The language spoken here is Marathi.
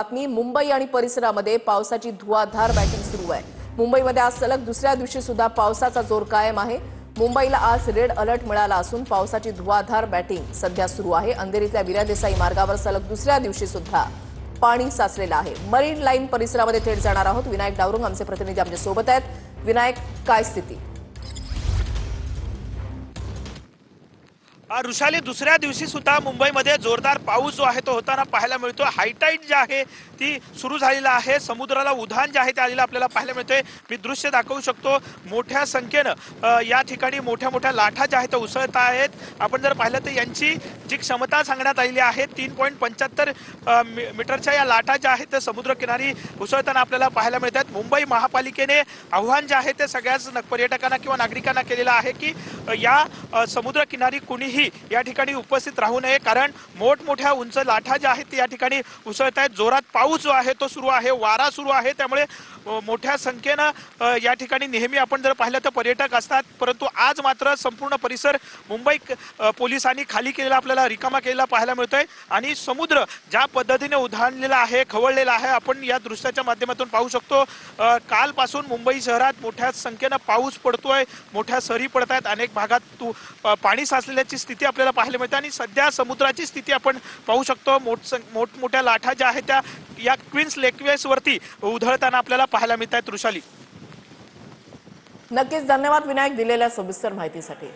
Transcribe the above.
बातमी मुंबई आणि परिसरामध्ये पावसाची धुवाधार बॅटिंग सुरू आहे। मुंबईमध्ये आज सलग दुसऱ्या दिवशी सुद्धा पावसाचा जोर कायम आहे। मुंबईला आज रेड अलर्ट मिळाला असून पावसाची धुवाधार बॅटिंग सध्या सुरू आहे। अंधेरीतल्या विरा देसाई मार्गावर सलग दुसऱ्या दिवशी सुद्धा पाणी साचलेलं आहे। मरीन लाईन परिसरामध्ये थेट जाणार आहोत। विनायक डावरुंग आमचे प्रतिनिधी आमच्या सोबत आहेत। विनायक, काय स्थिती? ऋषाली, दुसऱ्या दिवशी सुद्धा मुंबईमध्ये जोरदार पाऊस जो आहे तो होताना पाहायला मिळतो। हायटाईड जी आहे ती सुरू झालेला आहे। समुद्राला उधाण जे आहे ते आलेलं आपल्याला पाहायला मिळते। मी दृश्य दाखवू शकतो। मोठ्या संख्येनं या ठिकाणी मोठ्या मोठ्या लाटा ज्या आहेत उसळत आहेत। आपण जर पाहिलं तर यांची जी क्षमता सांगण्यात आलेली आहे 3.75 मीटरच्या या लाटा ज्या आहेत ते समुद्रकिनारी उसळताना आपल्याला पाहायला मिळतात। मुंबई महापालिकेने आव्हान जे आहे ते सगळ्याच पर्यटकांना किंवा नागरिकांना केलेलं आहे की या समुद्रकिनारी कुणीही या ठिकाणी उपस्थित राहू नये, कारण मोठमोठ्या उंच लाटा ज्या आहेत या ठिकाणी उसळत आहेत। जोरात पाऊस जो आहे तो सुरू आहे, वारा सुरू आहे, त्यामुळे मोठ्या संख्येनं या ठिकाणी नेहमी आपण जर पाहिलं तर पर्यटक असतात, परंतु आज मात्र संपूर्ण परिसर मुंबई पोलिसांनी खाली केलेला आपल्याला रिकामा केलेला पाहायला मिळतोय। आणि समुद्र ज्या पद्धतीने उधाणलेला आहे, खवळलेला आहे, आपण या दृश्याच्या माध्यमातून पाहू शकतो। कालपासून मुंबई शहरात मोठ्या संख्येनं पाऊस पडतोय, मोठ्या सरी पडत आहेत। अनेक भागात पाणी साचलेल्याची स्थिती आपल्याला पाहायला मिळते आणि सध्या समुद्राची स्थिती आपण पाहू शकतो। मोठमोठ्या लाटा ज्या आहेत त्या या क्वीन्स लेकवेस वरती उधळताना आपल्याला पाहायला मिळत आहेत। ऋषाली, नक्कीच धन्यवाद विनायक दिलेल्या सविस्तर माहितीसाठी।